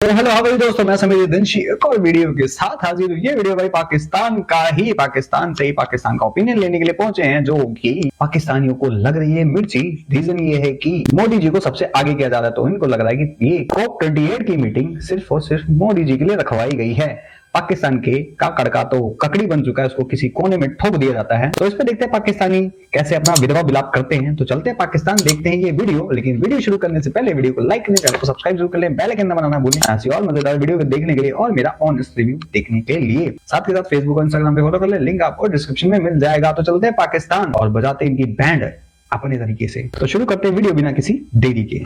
तो hello how दोस्तों, मैं समीर दिनशी एक और वीडियो के साथ हाजिर हूँ। ये वीडियो भाई पाकिस्तान से ही पाकिस्तान का ओपिनियन लेने के लिए पहुंचे हैं, जो कि पाकिस्तानियों को लग रही है मिर्ची। रीजन ये है कि मोदी जी को सबसे आगे किया जा रहा है, तो इनको लग रहा है कि ये COP28 की मीटिंग सिर्फ और सिर्फ मोदी जी के लिए रखवाई गई है। पाकिस्तान के काकड़ का तो ककड़ी बन चुका है, उसको किसी कोने में ठोक दिया जाता है। तो इस पे देखते हैं पाकिस्तानी कैसे अपना विधवा विलाप करते हैं। तो चलते हैं पाकिस्तान, देखते हैं ये वीडियो। लेकिन वीडियो शुरू करने से पहले वीडियो को लाइक करें, चैनल को सब्सक्राइब जरूर कर लें, बेल आइकन दबाना ना भूलें ऐसी और मजेदार वीडियो को देखने के लिए और मेरा ऑनेस्ट रिव्यू देखने के लिए। साथ के साथ फेसबुक और इंस्टाग्राम पे फॉलो कर ले, लिंक आपको डिस्क्रिप्शन में मिल जाएगा। तो चलते हैं पाकिस्तान और बजाते हैं इनकी बैंड अपने तरीके से। तो शुरू करते हैं वीडियो बिना किसी देरी के।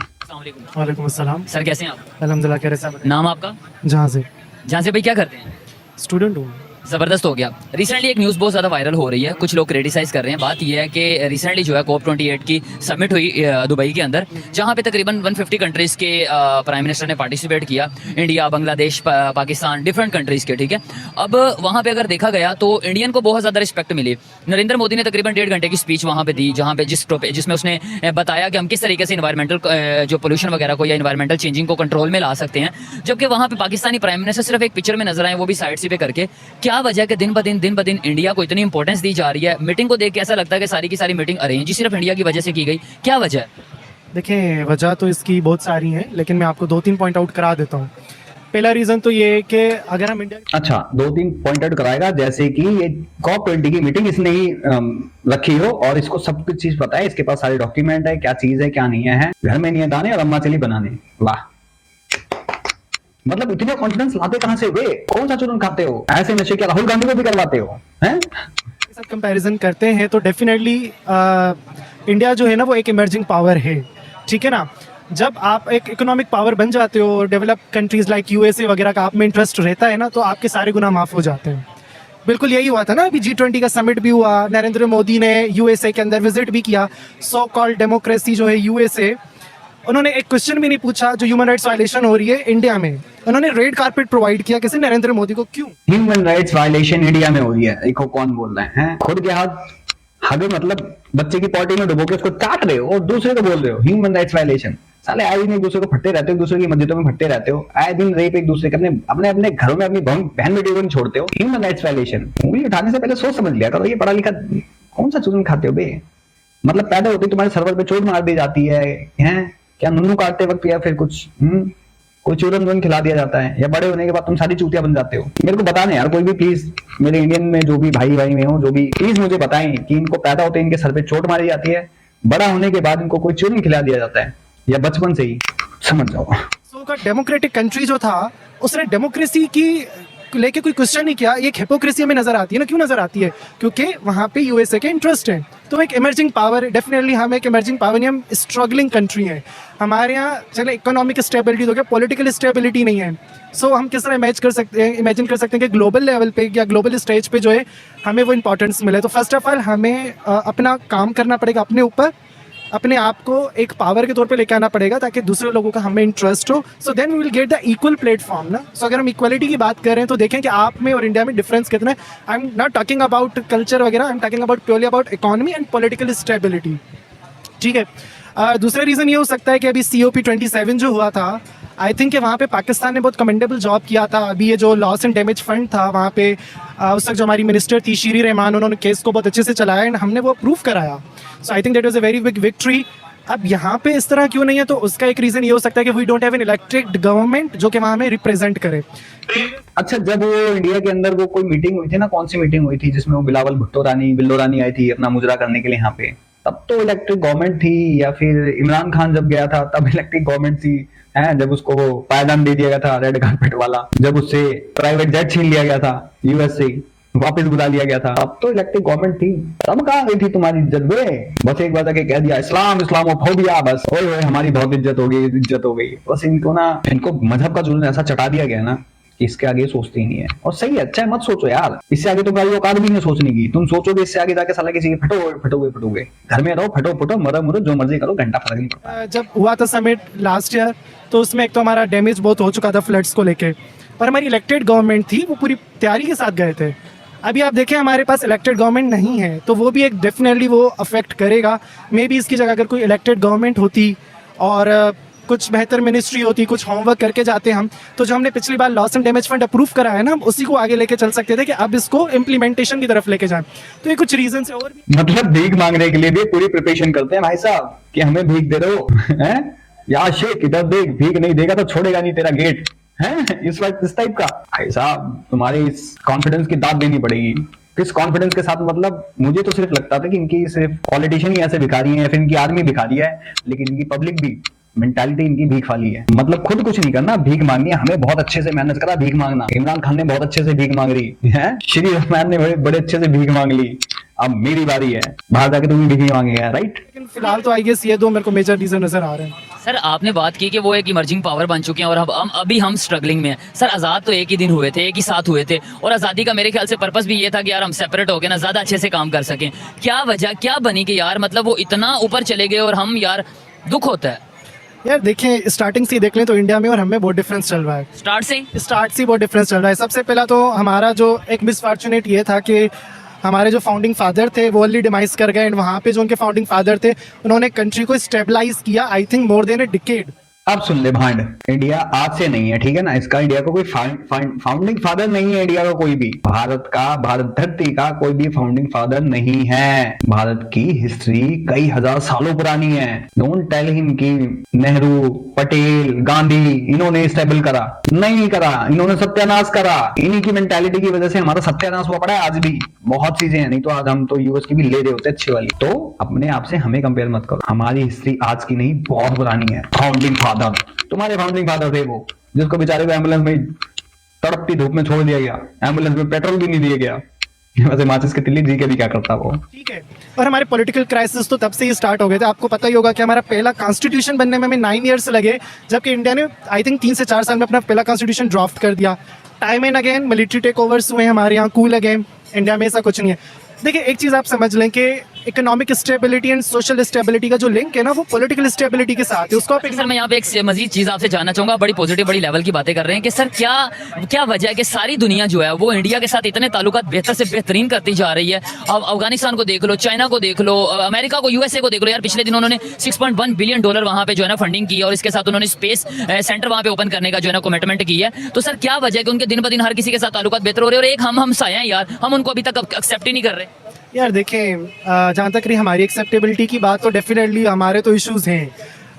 वालेकुम अस्सलाम सर, कैसे हैं आप? अल्हम्दुलिल्लाह। कह रहे हैं नाम आपका? जहाँ से भाई क्या करते हैं? स्टूडेंट हूँ। जबरदस्त हो गया। रिसेंटली एक न्यूज़ बहुत ज़्यादा वायरल हो रही है, कुछ लोग क्रिटिसाइज कर रहे हैं। बात यह है कि रिसेंटली जो है COP28 की समिट हुई दुबई के अंदर, जहाँ पे तकरीबन 150 कंट्रीज़ के प्राइम मिनिस्टर ने पार्टिसिपेट किया। India, Bangladesh, Pakistan, different countries के, ठीक है। अब वहाँ पे अगर देखा गया तो इंडियन को बहुत ज़्यादा रिस्पेक्ट मिली। नरेंद्र मोदी ने तकरीबन 1.5 घंटे की स्पीच वहाँ पे दी, जहाँ पे जिसमें उसने बताया कि हम किस तरीके से इन्वायरमेंटल जो पोल्यूशन वगैरह को या इन्वायरमेंटल चेंजिंग को कंट्रोल में ला सकते हैं। जबकि वहाँ पे पाकिस्तानी प्राइम मिनिस्टर सिर्फ एक पिक्चर में नजर आए, वो भी साइड से पे करके। क्या वजह कि दिन ब दिन इंडिया को इतनी इंपॉर्टेंस दी जा रही है? मीटिंग को देख के ऐसा लगता है कि सारी की सारी मीटिंग अरेंज ही सिर्फ इंडिया की वजह से की गई। क्या वजह है? देखिए, वजह तो इसकी बहुत सारी हैं, लेकिन मैं आपको 2-3 पॉइंट आउट करा देता हूँ। पहला रीजन तो ये है कि अगर हम इंडिया 2-3 पॉइंट आउट कराएगा, जैसे कि ये COP20 की मीटिंग इसने ही रखी हो और इसको सब कुछ चीज पता है, इसके पास सारे डॉक्यूमेंट है, क्या चीज है क्या नहीं है। घर में नहीं है दाने और अम्मा चली बनाने। वाह, मतलब इतने कॉन्फिडेंस लाते कहां से वे? कौन सा चूरन खाते हो? ऐसे नशे क्या राहुल गांधी को भी करवाते हो हैं? के साथ कंपैरिजन करते हैं तो डेफिनेटली इंडिया जो है ना, वो एक इमर्जिंग पावर है, ठीक है ना। जब आप एक इकोनॉमिक पावर बन जाते हो, डेवलप कंट्रीज लाइक USA वगैरह का आप में इंटरेस्ट रहता है ना, तो आपके सारे गुनाह माफ हो जाते हैं। बिल्कुल यही हुआ था ना, अभी G20 का समिट भी हुआ, नरेंद्र मोदी ने USA के अंदर विजिट भी किया। सो कॉल्ड डेमोक्रेसी जो है USA, उन्होंने एक क्वेश्चन भी नहीं पूछा जो ह्यूमन राइट्स वायलेशन हो रही है इंडिया में। उन्होंने रेड कारपेट प्रोवाइड किया किसी नरेंद्र मोदी को। क्यों? ह्यूमन राइट्स वायलेशन इंडिया में हो रही है, देखो कौन बोल रहे हैं। खुद के हाथ हगे, मतलब बच्चे की पॉटी में डुबो के उसको काट रहे हो और दूसरे को बोल रहे हो ह्यूमन राइट्स वायलेशन। साले आए दिन एक दूसरे को फटते रहते हो, दूसरे की मस्जिदों में फटते रहते हो, आए दिन रेप एक दूसरे के अपने घरों में अपनी बहन बेटियों को नहीं छोड़ते हो। Human rights violation. उंगली उठाने से पहले सोच समझ लिया करो, ये पढ़ा लिखा कौन सा चूरन खाते हो बे? मतलब पैदा होते तुम्हारे सर्वर पे चोट मार दी जाती है क्या नुन्नू काटते वक्त, या फिर कुछ कोई चूरन वूरन खिला दिया जाता है, या बड़े होने के बाद तुम सारी चूतिया बन जाते हो? मेरे को बताने यार, कोई भी प्लीज, मेरे इंडियन में जो भी भाई में हो, जो भी, प्लीज मुझे बताएं कि इनको पैदा होते इनके सर पे चोट मारी जाती है, बड़ा होने के बाद इनको कोई चूरन खिला दिया जाता है, या बचपन से ही? समझ जाओ। सो का डेमोक्रेटिक कंट्री जो था, उसने डेमोक्रेसी की लेके कोई क्वेश्चन नहीं किया। ये हिपोक्रेसी हमें नजर आती है ना। क्यों नजर आती है? क्योंकि वहाँ पे USA के इंटरेस्ट है। तो एक इमर्जिंग पावर, डेफिनेटली हम एक इमर्जिंग पावर नहीं, हम स्ट्रगलिंग कंट्री है। हमारे यहाँ चले इकोनॉमिक स्टेबिलिटी तो क्या, पॉलिटिकल स्टेबिलिटी नहीं है। सो हम किस तरह इमेजिन कर सकते हैं कि ग्लोबल लेवल पे या ग्लोबल स्टेज पे जो है हमें वो इंपॉर्टेंस मिले। तो फर्स्ट ऑफ ऑल हमें अपना काम करना पड़ेगा, अपने ऊपर अपने आप को एक पावर के तौर पे लेके आना पड़ेगा, ताकि दूसरे लोगों का हमें इंटरेस्ट हो। So then we will get the equal platform ना। सो अगर हम इक्वलिटी की बात कर रहे हैं तो देखें कि आप में और इंडिया में डिफरेंस कितना है। I am not talking about culture वगैरह, I am talking about purely about economy and political stability, ठीक है। दूसरा रीज़न ये हो सकता है कि अभी COP27 जो हुआ था, आई थिंक कि वहाँ पे पाकिस्तान ने बहुत कमेंडेबल जॉब किया था। अभी ये जो लॉस एंड डैमेज फंड था वहाँ पे उस वक्त जो हमारी मिनिस्टर थी शीरी रहमान, उन्होंने केस को बहुत अच्छे से चलाया एंड हमने वो अप्रूव कराया। So I think that was a very big victory. अब यहाँ पे इस तरह क्यों नहीं है, तो उसका एक रीज़न ये हो सकता है कि we don't have an elected government जो कि वहाँ हमें रिप्रेजेंट करे। अच्छा, जब वो इंडिया के अंदर वो कोई मीटिंग हुई थी ना, कौन सी मीटिंग हुई थी जिसमें वो बिल्लो रानी आई थी अपना मुजरा करने के लिए यहाँ पे, तब तो इलेक्टेड गवर्नमेंट थी? या फिर इमरान खान जब गया था तब इलेक्टेड गवर्नमेंट थी? जब उसको वो पायदान दे दिया गया था रेड कारपेट वाला, जब उससे प्राइवेट जेट छीन लिया गया था, US से वापस बुला लिया गया था, अब तो इलेक्टेड गवर्नमेंट थी। तब कहाँ गई थी तुम्हारी इज्जत बे? बस एक बार जाके कह दिया इस्लामोफोबिया, बस ओए हमारी बहुत इज्जत हो गई। बस इनको मजहब का जुल्म ऐसा चटा दिया गया ना कि इसके आगे सोचते ही नहीं है। और सही है, अच्छा है, मत सोचो यार, इससे आगे तुम्हारी औकात भी नहीं सोचने की। तुम सोचोगे इससे आगे जाके साला किसी के फटोगे। घर में रहो, फटो मरो जो मर्जी करो, घंटा फर्क नहीं पड़ता। जब हुआ था समिट लास्ट ईयर, तो उसमें एक तो हमारा डैमेज बहुत हो चुका था फ्लड्स को लेके, पर हमारी इलेक्टेड गवर्नमेंट थी, वो पूरी तैयारी के साथ गए थे। अभी आप देखें हमारे पास इलेक्टेड गवर्नमेंट नहीं है, तो वो भी एक डेफिनेटली वो अफेक्ट करेगा। मे बी इसकी जगह अगर कोई इलेक्टेड गवर्नमेंट होती और कुछ बेहतर मिनिस्ट्री होती, कुछ होमवर्क करके जाते हम, तो जो हमने पिछली बार loss and damage fund approve करा है ना, हम उसी को आगे लेके चल सकते थे कि अब इसको इम्प्लीमेंटेशन की तरफ लेके जाएं। तो ये कुछ रीजन है और भी। मतलब भीख मांगने के लिए भी पूरी प्रिपरेशन करते हैं भाई साहब कि हमें भीख दे दो हैं, या शेख इधर देख, भीख नहीं देगा तो छोड़ेगा नहीं तेरा गेट है, इस टाइप का। भाई साहब तुम्हारे इस कॉन्फिडेंस की दाद देनी पड़ेगी। किस कॉन्फिडेंस के साथ, मतलब मुझे तो सिर्फ लगता था कि इनकी सिर्फ पॉलिटिशियन ही ऐसे भिखारी हैं या फिर इनकी आर्मी भिखारी है, लेकिन इनकी पब्लिक भी मेंटालिटी इनकी भीख वाली है। मतलब खुद कुछ नहीं करना, भीख मांगनी है। हमें बहुत अच्छे से मेहनत करा भीख मांगना, इमरान खान ने बहुत अच्छे से भीख मांग रही है, श्री रहमान ने बड़े अच्छे से भीख मांग ली, अब मेरी बारी है, बाहर जाके तुम भी भीख मांगेगा, राइट। लेकिन फिलहाल तो आई गेस ये दो मेरे को मेजर रीजन नजर आ रहे हैं। सर आपने बात की कि वो एक इमर्जिंग पावर बन चुके हैं और अभी हम स्ट्रगलिंग में हैं। सर आज़ाद तो एक ही दिन हुए थे, एक ही साथ हुए थे, और आज़ादी का मेरे ख्याल से पर्पस भी ये था कि यार हम सेपरेट हो गए ना, ज़्यादा अच्छे से काम कर सकें। क्या वजह क्या बनी कि यार मतलब वो इतना ऊपर चले गए और हम, यार दुख होता है। यार देखें, स्टार्टिंग से ही देख लें तो इंडिया में और हमें बहुत डिफरेंस चल रहा है। स्टार्ट से ही बहुत डिफरेंस चल रहा है। सबसे पहला तो हमारा जो एक मिसफॉर्चुनेट ये था कि हमारे जो फाउंडिंग फादर थे वो अर्ली डिमाइस कर गए, एंड वहाँ पे जो उनके फाउंडिंग फादर थे उन्होंने कंट्री को स्टेबलाइज किया, I think more than a decade. अब सुन ले भांड, इंडिया आज से नहीं है, ठीक है ना। इसका इंडिया को कोई फाउंडिंग फादर नहीं है, इंडिया का कोई भी, भारत का, भारत धरती का कोई भी फाउंडिंग फादर नहीं है। भारत की हिस्ट्री कई हजार सालों पुरानी है। डोंट टेल हिम कि नेहरू, पटेल, गांधी इन्होंने स्टेबल करा, नहीं करा, इन्होंने सत्यानाश करा। इन्हीं की मेंटालिटी की वजह से हमारा सत्यानाश हुआ पड़ा है। आज भी बहुत चीजें हैं, नहीं तो आज हम तो यूएस की भी ले रहे होते अच्छी वाली। तो अपने आप से हमें कंपेयर मत करो, हमारी हिस्ट्री आज की नहीं बहुत पुरानी है। फाउंडिंग फादर, तुम्हारे फाउंडिंग फादर थे वो, जिसको बेचारे को एम्बुलेंस में तड़पती धूप में छोड़ दिया गया, एम्बुलेंस में पेट्रोल भी नहीं दिया गया। वैसे माचिस के तिल्ली जी के भी क्या करता वो, ठीक है। और हमारे पॉलिटिकल क्राइसिस तो तब से ही स्टार्ट हो गए थे। आपको पता ही होगा कि हमारा पहला कॉन्स्टिट्यूशन बनने में हमें 9 ईयर्स लगे, जबकि इंडिया ने आई थिंक 3 से 4 साल में अपना पहला कॉन्स्टिट्यूशन ड्राफ्ट कर दिया। Time and again military takeovers हुए हमारे यहाँ, कूल अगेन। इंडिया में ऐसा कुछ नहीं है। देखिए एक चीज़ आप समझ लें कि economic stability and social stability का जो लिंक है ना, वो पॉलिटिकल स्टेबिलिटी के साथ है। उसको आप सर मैं यहाँ पे एक मजीद चीज़ आपसे जानना चाहूँगा, बड़ी पॉजिटिव बड़ी लेवल की बातें कर रहे हैं कि सर क्या वजह है कि सारी दुनिया जो है वो इंडिया के साथ इतने ताल्लुकात बेहतर से बेहतरीन करती जा रही है। अब अफगानिस्तान को देख लो, चाइना को देख लो, अमेरिका को, यूएसए को देख लो। यार पिछले दिनों उन्होंने $6.1 बिलियन वहाँ पे जो है ना फंडिंग की है, और इसके साथ उन्होंने स्पेस सेंटर वहाँ पे ओपन करने का जो है ना कमिटमेंट की है। तो सर क्या वजह है कि उनके दिन ब दिन हर किसी के साथ ताल्लुकात बेहतर हो रहे हैं, और एक हम साया हैं यार, हम उनको अभी तक एक्सेप्ट ही नहीं कर रहे। यार देखें, जहाँ तक रही हमारी एक्सेप्टेबिलिटी की बात, तो डेफिनेटली हमारे तो इश्यूज हैं।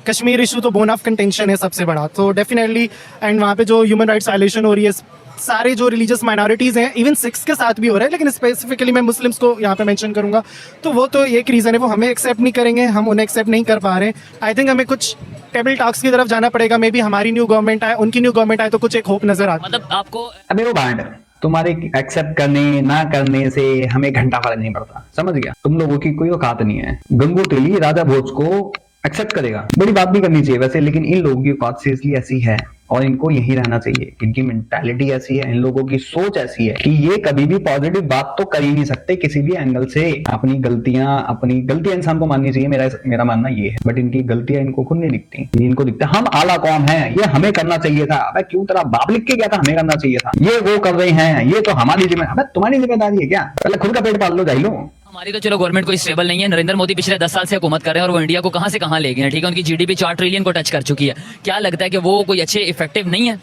कश्मीर इशू तो बोन ऑफ कंटेंशन है सबसे बड़ा, तो डेफिनेटली। एंड वहाँ पे जो ह्यूमन राइट्स वायलेशन हो रही है, सारे जो रिलीजियस माइनॉरिटीज़ हैं, इवन सिख्स के साथ भी हो रहा है, लेकिन स्पेसिफिकली मैं मुस्लिम्स को यहाँ पे मेंशन करूँगा। तो वो तो एक रीज़न है, वो हमें एक्सेप्ट नहीं करेंगे, हम उन्हें एक्सेप्ट नहीं कर पा रहे। आई थिंक हमें कुछ टेबल टॉक्स की तरफ जाना पड़ेगा। मे बी हमारी न्यू गवर्नमेंट आए, उनकी न्यू गवर्नमेंट आए, तो कुछ एक होप नजर आता है। मतलब आपको अबे वो बैंड, तुम्हारे एक्सेप्ट करने ना करने से हमें घंटा फर्क नहीं पड़ता, समझ गया। तुम लोगों की कोई औकात नहीं है। गंगू तेली राजा भोज को एक्सेप्ट करेगा, बड़ी बात भी करनी चाहिए वैसे, लेकिन इन लोगों की औकात सीरियसली ऐसी है और इनको यही रहना चाहिए। इनकी मेंटालिटी ऐसी है, इन लोगों की सोच ऐसी है कि ये कभी भी पॉजिटिव बात तो कर ही नहीं सकते किसी भी एंगल से। अपनी गलतियां इंसान को माननी चाहिए, मेरा मानना ये है। बट इनकी गलतियां इनको खुद नहीं दिखती, इनको दिखता हम आला कौन है, ये हमें करना चाहिए था। अबे क्यों तेरा बाप लिख के गया था, हमें करना चाहिए था। ये वो कर रहे हैं, ये तो हमारी जिम्मेदारी। अबे तुम्हारी जिम्मेदारी है क्या? पहले खुद का पेट पाल लो, जाई लो। हमारी तो चलो गवर्नमेंट कोई स्टेबल नहीं है। नरेंद्र मोदी पिछले 10 साल से हुकूमत कर रहे हैं और वो इंडिया को कहां से कहां ले गए हैं, ठीक है। उनकी जीडीपी 4 ट्रिलियन को टच कर चुकी है। क्या लगता है कि वो कोई अच्छे इफेक्टिव नहीं है?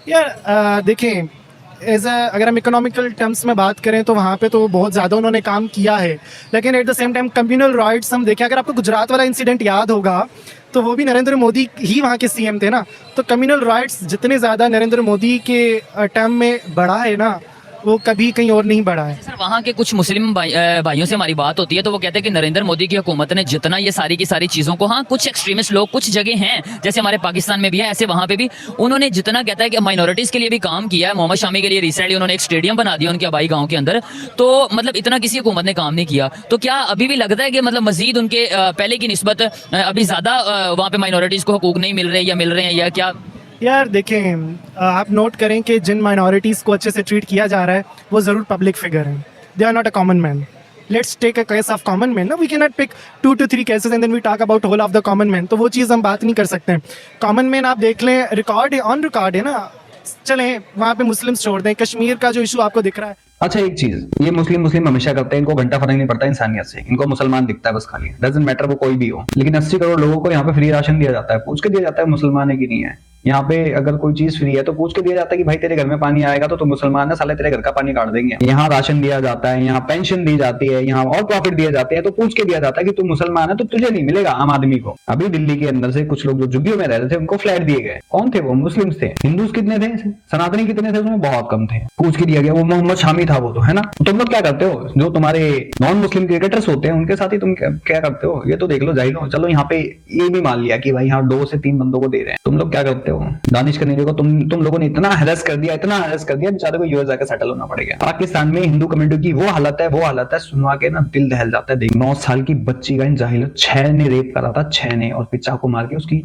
यार देखें, अगर हम इकोनॉमिकल टर्म्स में बात करें तो वहाँ पे तो बहुत ज़्यादा उन्होंने काम किया है, लेकिन at the same time communal riots हम देखें, अगर आपको गुजरात वाला इंसिडेंट याद होगा तो वो भी नरेंद्र मोदी ही वहाँ के सीएम थे ना। तो कम्युनल राइट्स जितने ज़्यादा नरेंद्र मोदी के टर्म में बढ़ा है ना, वो कभी कहीं और नहीं बढ़ा है। सर वहाँ के कुछ मुस्लिम भाइयों से हमारी बात होती है तो वो कहते हैं कि नरेंद्र मोदी की हुकूमत ने जितना ये सारी की सारी चीज़ों को, हाँ कुछ एक्सट्रीमिस्ट लोग कुछ जगह हैं जैसे हमारे पाकिस्तान में भी है, ऐसे वहाँ पे भी उन्होंने जितना कहता है कि माइनॉरिटीज़ के लिए भी काम किया है। मोहम्मद शामी के लिए रिसेंटली उन्होंने एक स्टेडियम बना दिया उनके आबाई गाँव के अंदर। तो मतलब इतना किसी हुकूमत ने काम नहीं किया। तो क्या अभी भी लगता है कि मतलब मजीद उनके पहले की निस्बत अभी ज़्यादा वहाँ पे माइनॉरिटीज़ को हुकूक नहीं मिल रहे हैं या क्या? यार देखें, आप नोट करें कि जिन माइनॉरिटीज़ को अच्छे से ट्रीट किया जा रहा है वो ज़रूर पब्लिक फिगर हैं। They are not a common man. Let's take a case of common man ना, we can not pick 2 to 3 cases and then we talk about whole of the common man. तो वो चीज़ हम बात नहीं कर सकते। Common man आप देख लें, रिकॉर्ड है, ऑन रिकॉर्ड है ना। चलें वहाँ पे मुस्लिम्स छोड़ दें, कश्मीर का जो इशू आपको दिख रहा है अच्छा एक चीज, ये मुस्लिम मुस्लिम हमेशा करते हैं, इनको घंटा फर्क नहीं पड़ता इंसानियत से, इनको मुसलमान दिखता है बस खाली, डजंट मैटर वो कोई भी हो। लेकिन 80 करोड़ लोगों को यहाँ पे फ्री राशन दिया जाता है, पूछ के दिया जाता है मुसलमान है कि नहीं है। यहाँ पे अगर कोई चीज फ्री है तो पूछ के दिया जाता है कि भाई तेरे घर में पानी आएगा तो तू मुसलमान है, साले तेरे घर का पानी काट देंगे। यहाँ राशन दिया जाता है, यहाँ पेंशन दी जाती है, यहाँ और प्रॉफिट दिए जाते हैं, तो पूछ के दिया जाता है कि तू मुसलमान है तो तुझे नहीं मिलेगा, आम आदमी को। अभी दिल्ली के अंदर से कुछ लोग जो झुग्गियों में रहते थे उनको फ्लैट दिए गए, कौन थे वो? मुस्लिम थे। हिंदूज कितने थे? सनातनी कितने थे? उसमें बहुत कम थे, पूछ के दिया गया। वो मोहम्मद शामी था वो तो, है ना। तुम लोग क्या करते हो? जो तुम्हारे नॉन मुस्लिम क्रिकेटर्स होते हैं उनके साथ ही तुम क्या करते हो? ये तो देख लो जाहिलो। चलो यहाँ पे ये भी मान लिया कि भाई यहाँ 2 से 3 बंदों को दे रहे हैं, तुम लोग क्या करते हो? दानिश करने को तुम लोगों ने इतना हैरेस कर दिया, इतना हैरेस कर दिया, बेचारे को यूएस जाकर सेटल होना पड़ेगा। पाकिस्तान में हिंदू कम्युनिटी की वो हालत है, सुनवा के ना दिल दहल जाता है। देख 9 साल की बच्ची का इन जाहिलों 6 ने रेप करा था, 6 ने, और फिर चाकू मार के उसकी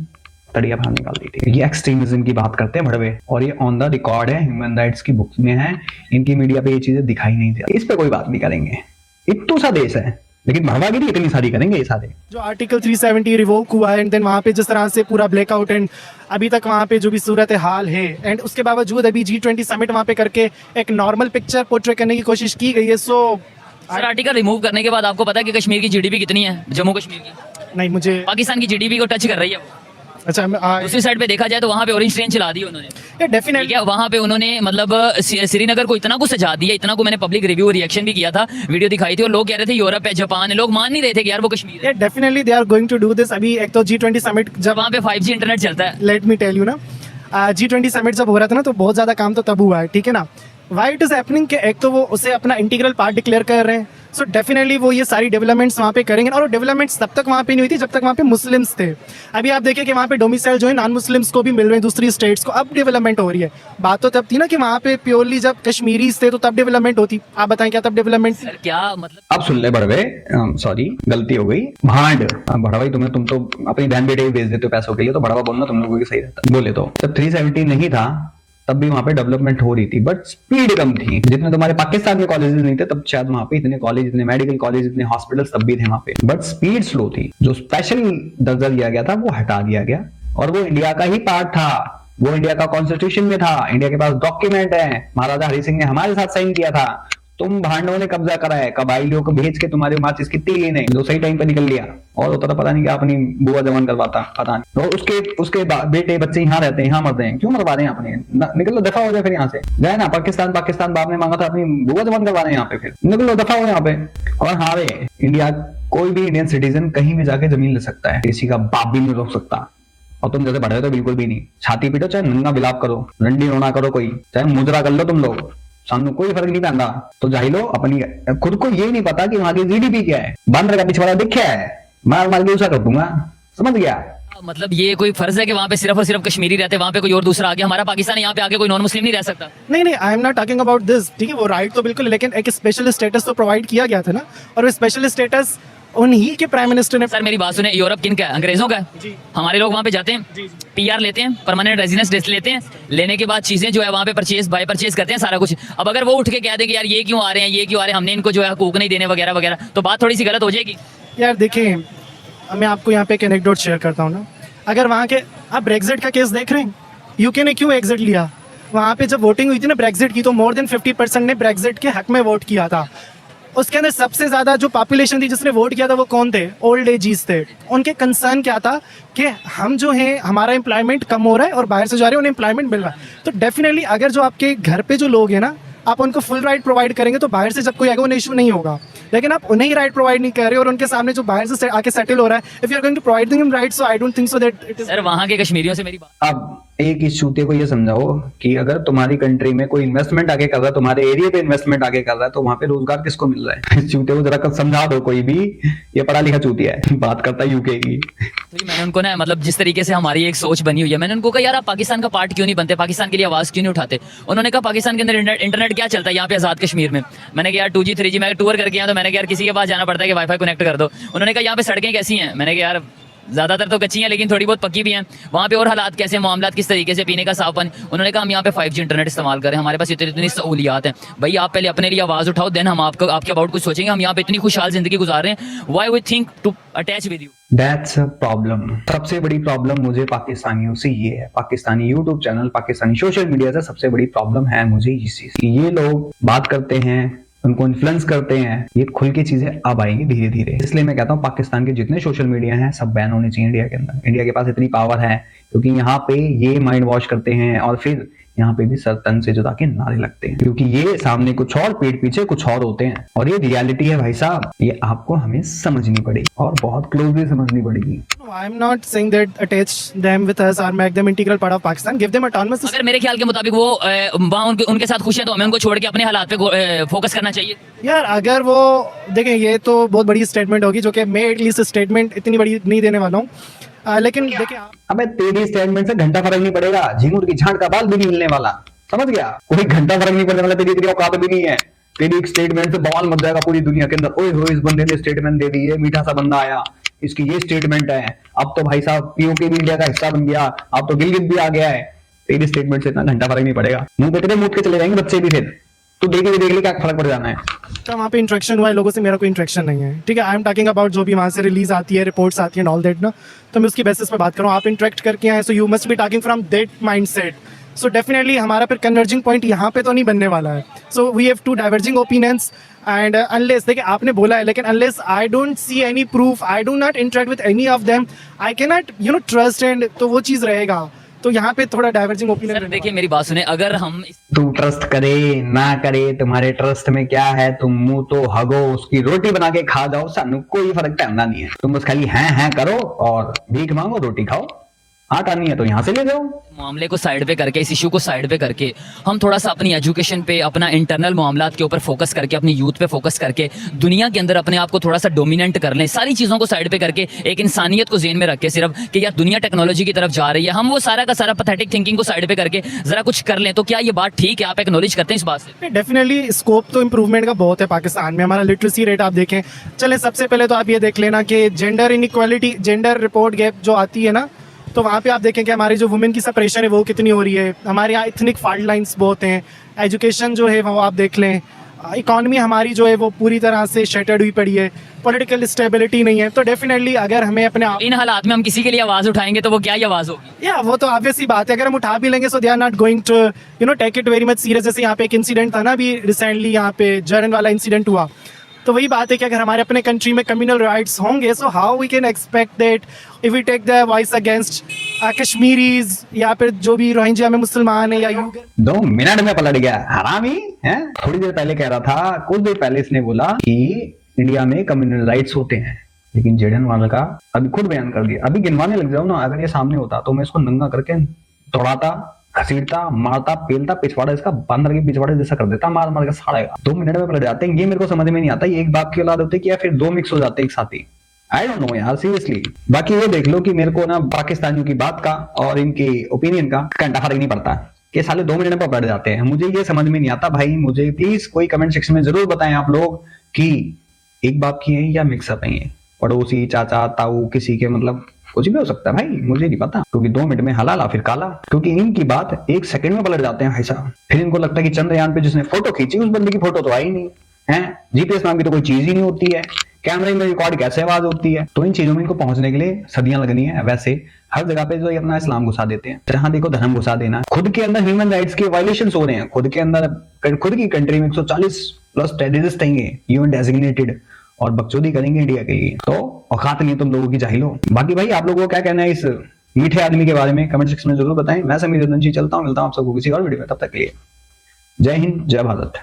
तड़िया बाहर निकाल दी थी। ये एक्सट्रीमिज्म की बात करते हैं भड़वे, और ये ऑन द रिकॉर्ड है, ह्यूमन राइट्स की बुक्स में है। इनकी मीडिया पे ये चीजें दिखाई नहीं देती, इस पे कोई बात नहीं करेंगे। इतना सा देश है लेकिन भड़वागिरी इतनी सारी करेंगे ये सारे। जो आर्टिकल 370 रिवोक हुआ है एंड देन वहाँ पे जिस तरह से पूरा ब्लैकआउट एंड अभी तक वहाँ पे जो भी सूरत हाल है, एंड उसके बावजूद अभी G20 समिट वहाँ पे करके एक नॉर्मल पिक्चर पोर्ट्रे करने की कोशिश की गई है। सो सर आर्टिकल रिमूव करने के बाद आपको पता है कि कश्मीर की जीडीपी कितनी है? जम्मू कश्मीर की नहीं मुझे पाकिस्तान की जीडीपी को टच कर रही है वो। अच्छा दूसरी साइड पे देखा जाए तो वहाँ पे ऑरेंज ट्रेन चला दी उन्होंने। डेफिनेटली ठीक है, वहाँ पे उन्होंने मतलब श्रीनगर को इतना कुछ सजा दिया, इतना को मैंने पब्लिक रिव्यू रिएक्शन भी किया था, वीडियो दिखाई थी, और लोग कह रहे थे यूरोप है, जापान है, लोग मान नहीं रहे थे कि यार वो कश्मीर है। Definitely they are going to do this. अभी एक तो G20 समिट जब वहाँ पे 5G इंटरनेट चलता है। लेट मी टेल यू ना, G20 समिट जब हो रहा था ना तो बहुत ज्यादा काम तो तब हुआ है, ठीक है ना। वाई इट इज हैपनिंग कि एक तो वो उसे अपना इंटीग्रल पार्ट डिक्लेयर कर रहे हैं, सो डेफिनेटली वो ये सारी डेवलपमेंट्स वहाँ पे करेंगे, और डेवलपमेंट्स तब तक वहाँ पे नहीं हुई थी जब तक वहाँ पे मुस्लिम्स थे। अभी आप देखिए कि वहाँ पे डोमिसाइल जो है नॉन मुस्लिम्स को भी मिल रहे हैं, दूसरी स्टेट्स को, अब डेवलपमेंट हो रही है। बात तो तब थी ना कि वहाँ पे प्योरली जब कश्मीरीज थे तो तब डेवलपमेंट होती। आप बताएं क्या तब डेवलपमेंट थी? सर क्या मतलब अब सुन ले बड़वे, सॉरी गलती हो गई, भांड बड़वाई तुम्हें, तुम तो अपनी बहन बेटे भी भेज देते हो पैसों के लिए, तो बड़वा बोलना तुम लोगों की सही रहता। बोले तो जब 370 नहीं था तब भी वहां पे डेवलपमेंट हो रही थी, बट स्पीड कम थी। जितने तुम्हारे पाकिस्तान में कॉलेजेस नहीं थे तब शायद वहां पे इतने कॉलेज, इतने मेडिकल कॉलेज, इतने हॉस्पिटल्स तब भी थे वहां पे, बट स्पीड स्लो थी। जो स्पेशल दर्जा दिया गया था वो हटा दिया गया, और वो इंडिया का ही पार्ट था, वो इंडिया का कॉन्स्टिट्यूशन में था, इंडिया के पास डॉक्यूमेंट है, महाराजा हरि सिंह ने हमारे साथ साइन किया था। तुम भांडों ने कब्जा करा है, कबाइलियों को भेज के तुम्हारे माचिस की तीली ने, जो सही टाइम पे निकल लिया, और होता तो पता नहीं क्या अपनी बुआ जवान करवाता, पता नहीं। और उसके बेटे बच्चे यहाँ रहते हैं, यहाँ मरते हैं, क्यों मरवा रहे हैं अपने? निकलो दफा हो जाए फिर यहाँ से, जाए ना पाकिस्तान बाप ने मांगा था, अपनी बुआ जवान करवा रहे हैं यहाँ पे, फिर निकलो दफा हो यहाँ पे। और हाँ रे, इंडिया कोई भी इंडियन सिटीजन कहीं भी जाके जमीन ले सकता है, किसी का बाप भी नहीं रोक सकता। और तुम जैसे बढ़े तो बिल्कुल भी नहीं, छाती पीटो, चाहे नंगा बिलाप करो, रंडी रोना करो, कोई चाहे मुजरा कर लो तुम लोग, सामने कोई फर्क नहीं पड़ता। तो जाहिलो अपनी खुद को ये नहीं पता कि वहां की जीडीपी क्या है, बंदर का पिछवाड़ा दिखा है, मार मार के उसा कर दूंगा, समझ गया? मतलब ये कोई फर्ज है कि वहाँ पे सिर्फ और सिर्फ कश्मीरी रहते, वहाँ पे कोई और दूसरा आगे, हमारा पाकिस्तान यहाँ पे आके कोई नॉन मुस्लिम नहीं रह सकता? नहीं आई am not talking about this, ठीक है, वो राइट तो बिल्कुल, लेकिन एक स्पेशल स्टेटस तो प्रोवाइड किया गया था ना, और वो स्पेशल स्टेटस उन्हीं के प्राइम मिनिस्टर ने। सर मेरी बात सुने, यूरोप किन का है? अंग्रेजों का है। हमारे लोग वहाँ पे जाते हैं, पीआर लेते हैं, परमानेंट रेजिडेंस लेते हैं, लेने के बाद चीजें जो है वहाँ पे बाय परचेज करते हैं सारा कुछ। अब अगर वो उठ के कह दे कि यार ये क्यों आ रहे हैं, ये क्यों आ रहे हैं, हमने इनको जो है हकूक नहीं देने वगैरह वगैरह, तो बात थोड़ी सी गलत हो जाएगी। यार देखिए, मैं आपको यहाँ पे एक एनेक्डोट शेयर करता हूँ ना, अगर वहाँ के आप ब्रेक्जिट का केस देख रहे हैं, यूके ने क्यों एग्जिट लिया? वहाँ पे जब वोटिंग हुई थी ना ब्रेक्जिट की, तो मोर देन 50% ने ब्रेक्जिट के हक में वोट किया था। उसके अंदर सबसे ज्यादा जो पॉपुलेशन थी जिसने वोट किया था वो कौन थे? ओल्ड एजीज थे। उनके कंसर्न क्या था कि हम जो है हमारा एम्प्लॉयमेंट कम हो रहा है और बाहर से जा रहे हैं, उन्हें एम्प्लॉयमेंट मिल रहा है। तो डेफिनेटली अगर जो आपके घर पे जो लोग हैं ना, आप उनको फुल राइट प्रोवाइड करेंगे तो बाहर से जब कोई आएगा उन्हें इशू नहीं होगा। लेकिन आप उन्हें ही राइट प्रोवाइड नहीं कर रहे और उनके सामने जो बाहर से आके सेटल हो रहा है, if you are going to provide them right, so I don't think so that it is. Sir वहाँ के कश्मीरियों से मेरी बात। अब एक इस चूते को ये समझाओ कि अगर तुम्हारी कंट्री में कोई इन्वेस्टमेंट आगे कर रहा है, तुम्हारे एरिया पे इन्वेस्टमेंट आगे कर रहा है, तो वहां पे रोजगार किसको मिल रहा है? इस चूते को जरा समझा दो कोई भी, ये पढ़ा लिखा चूतिया है, बात करता है यूके की। तो मैंने उनको ना, मतलब जिस तरीके से हमारी एक सोच बनी हुई है, मैंने उनको कहा यार आप पाकिस्तान का पार्ट क्यों नहीं बनते, पाकिस्तान के लिए आवाज क्यों नहीं उठाते? उन्होंने कहा पाकिस्तान के अंदर इंटरनेट क्या चलता है यहाँ पे आजाद कश्मीर में? मैंने कहा यार 2G 3G, मैं टूर करके आया तो मैंने कहा यार किसी के पास जाना पड़ता है कि वाईफाई कनेक्ट कर दो। उन्होंने कहा यहाँ पे सड़कें कैसी हैं? मैंने कहा यार ज्यादातर तो कच्ची हैं लेकिन थोड़ी बहुत पक्की भी हैं। वहाँ पे और हालात कैसे, मामलात किस तरीके से, पीने का साफ पानी। उन्होंने कहा हम यहाँ पे 5G इंटरनेट इस्तेमाल करें, हमारे पास इतनी इतनी सहूलियात हैं। भाई आप पहले अपने लिए आवाज़ उठाओ, देन हम आपके अबाउट कुछ सोचेंगे। हम यहाँ पे इतनी खुशहाल जिंदगी गुजार रहे हैं, why we think to attach with you. That's a problem. सबसे बड़ी प्रॉब्लम मुझे पाकिस्तानियों से ये है, Pakistani YouTube channel, Pakistani social media से सबसे बड़ी प्रॉब्लम है मुझे इस चीज की। ये लोग बात करते हैं, उनको इन्फ्लुएंस करते हैं, ये खुल के चीजें अब आएंगी धीरे धीरे। इसलिए मैं कहता हूँ पाकिस्तान के जितने सोशल मीडिया हैं सब बैन होने चाहिए इंडिया के अंदर। इंडिया के पास इतनी पावर है क्योंकि यहाँ पे ये माइंड वॉश करते हैं और फिर यहाँ पे भी सर तन से जुदा के नारे लगते हैं, क्योंकि ये सामने कुछ और पीठ पीछे कुछ और होते हैं। और ये रियलिटी है भाई साहब, ये आपको हमें समझनी पड़ेगी और बहुत क्लोजली समझनी पड़ेगी। I am not saying that attach them with us or make them integral part of Pakistan. Give them autonomous. अगर मेरे ख्याल के मुताबिक वो वहाँ उनके साथ खुश है तो हमें उनको छोड़ के अपने हालात पे फोकस करना चाहिए। यार अगर वो देखें, ये तो बहुत बड़ी स्टेटमेंट होगी जो कि मैं एटलीस्ट स्टेटमेंट इतनी बड़ी नहीं देने वाला हूँ, लेकिन देखिए हमें तेरी स्टेटमेंट से घंटा फर्क नहीं पड़ेगा, झिंगुर की झांट का बाल भी नहीं मिलने वाला, समझ गया? कोई घंटा फर्क नहीं पड़ने वाला, तेरी इतनी औकात भी नहीं है। तेरी एक स्टेटमेंट से बवाल मच जाएगा पूरी दुनिया के अंदर, ओए हो इस बंदे ने स्टेटमेंट दे दी है, मीठा सा बंदा आया, इसकी ये स्टेटमेंट है, अब तो भाई साहब पीओके भी इंडिया का हिस्सा बन गया, अब तो गिलगित भी आ गया है। तेरी स्टेटमेंट से इतना घंटा फर्क नहीं पड़ेगा, मुंह पे तेरे मुंह के चले जाएंगे बच्चे भी, फिर तू देख ले क्या फर्क पड़ जाना है। तो वहाँ पे इंटरेक्शन हुआ है लोगों से, मेरा कोई इंटरेक्शन नहीं है, ठीक है। आई एम टॉकिंग अबाउट जो भी वहाँ से रिलीज आती है, रिपोर्ट्स आती है ऑल दैट ना, तो मैं उसकी बेसिस पे बात करूँ। आप इंटरेक्ट करके आए, so you must be talking from that mindset. So definitely हमारा फिर कन्वर्जिंग पॉइंट यहाँ पे तो नहीं बनने वाला है। So we have to diverging opinions and unless, देखिए आपने बोला है, लेकिन unless I don't see any proof, I do not interact with any of them, I can not trust, and तो वो चीज़ रहेगा। तो यहाँ पे थोड़ा डाइवर्जिंग ओपिनियन। देखिए मेरी बात सुने, अगर हम तू ट्रस्ट करे ना करे, तुम्हारे ट्रस्ट में क्या है, तुम मुंह तो हगो, उसकी रोटी बना के खा जाओ, सानू कोई फर्क पड़ना नहीं है। तुम बस खाली हैं करो और भीख मांगो, रोटी खाओ, आटा नहीं है तो यहाँ से ले जाओ। मामले को साइड पे करके, इस इशू को साइड पे करके, हम थोड़ा सा अपनी एजुकेशन पे, अपना इंटरनल मामलात के ऊपर फोकस करके, अपनी यूथ पे फोकस करके, दुनिया के अंदर अपने आप को थोड़ा सा डोमिनेंट कर लें, सारी चीज़ों को साइड पे करके, एक इंसानियत को ज़हन में रख के सिर्फ कि यार दुनिया टेक्नोलॉजी की तरफ जा रही है, हम वो सारा का सारा पैथेटिक थिंकिंग को साइड पे करके जरा कुछ कर लें, तो क्या ये बात ठीक है? आप एक्नॉलेज करते हैं इस बात से? डेफिनेटली स्कोप तो इम्प्रूवमेंट का बहुत है पाकिस्तान में। हमारा लिटरेसी रेट आप देखें, चले सबसे पहले तो आप ये देख लेना कि gender inequality, gender report gap जो आती है ना, तो वहाँ पे आप देखें कि हमारी जो वुमेन की सेपरेशन है वो कितनी हो रही है। हमारे यहाँ इथनिक फॉल्ट लाइंस बहुत हैं। एजुकेशन जो है वो आप देख लें, इकॉनमी हमारी जो है वो पूरी तरह से शटर्ड हुई पड़ी है, पॉलिटिकल स्टेबिलिटी नहीं है। तो डेफिनेटली अगर हमें अपने इन हालात में हम किसी के लिए आवाज़ उठाएंगे तो वो क्या ही आवाज़ होगी? या वो तो ऑब्वियस ही बात है, अगर हम उठा भी लेंगे so they are not going to take it very much serious. जैसे यहाँ पे एक इंसिडेंट था ना अभी रिसेंटली, यहाँ पे जरन वाला इंसिडेंट हुआ, तो वही बात है कि अगर हमारे अपने कंट्री में कम्युनल राइट्स होंगे, so how we can expect that if we take the voice against Kashmiris या फिर जो भी रोहिंग्या में मुसलमान है या 2 मिनट में पलट गया हरामी है। थोड़ी देर पहले कह रहा था, कुछ देर पहले इसने बोला कि इंडिया में कम्युनल राइट्स होते हैं, लेकिन जेडन वाला का अभी खुद बयान कर दिया। अभी गिनवाने लग जाओ ना, अगर ये सामने होता तो मैं इसको नंगा करके दौड़ाता, घसीटता, मारता, पेलता, पिछवाड़ा इसका बंदर के पिछवाड़े जैसा कर देता, मार मार के साड़ेगा। 2 मिनट में पलट जाते हैं। ये मेरे को समझ में नहीं आता, ये एक बाप की औलाद होती है कि या फिर 2 मिक्स हो जाते हैं एक साथ ही। आई डोंट नो यार, सीरियसली। बाकी ये देख लो कि मेरे को ना पाकिस्तानियों की बात का और इनके ओपिनियन का घंटा फर्क नहीं पड़ता कि साले 2 मिनट में पलट जाते हैं। मुझे ये समझ में नहीं आता भाई। मुझे प्लीज कोई कमेंट सेक्शन में जरूर बताएं आप लोग कि एक बाप की है या मिक्सअप है, ये पड़ोसी, चाचा, ताऊ, किसी के, मतलब कुछ भी हो सकता है भाई, मुझे नहीं पता। क्योंकि 2 मिनट में हलाला फिर काला, क्योंकि इनकी बात 1 सेकंड में पलट जाते हैं भाई साहब। फिर इनको लगता है कि चंद्रयान पे जिसने फोटो खींची उस बंदे की फोटो तो आई नहीं है, जीपीएस नाम की तो कोई चीज ही नहीं होती है, कैमरे में रिकॉर्ड कैसे आवाज होती है। तो इन चीजों में इनको पहुंचने के लिए सदियां लगनी है। वैसे हर जगह पे जो ये अपना इस्लाम घुसा देते हैं, जहां देखो धर्म घुसा देना। खुद के अंदर ह्यूमन राइट्स के वायलेशन हो रहे हैं, खुद के अंदर, खुद की कंट्री में 140+ टेररिस्ट हैं यूएन डेजिग्नेटेड, और बकचोदी करेंगे इंडिया के लिए। तो औकात नहीं तुम लोगों की, जाहिलो। बाकी भाई आप लोगों को क्या कहना है इस मीठे आदमी के बारे में, कमेंट सेक्शन में जरूर बताएं। मैं समीर रंजी चलता हूँ, मिलता हूँ आप सबको किसी और वीडियो में, तब तक के लिए जय हिंद, जय भारत।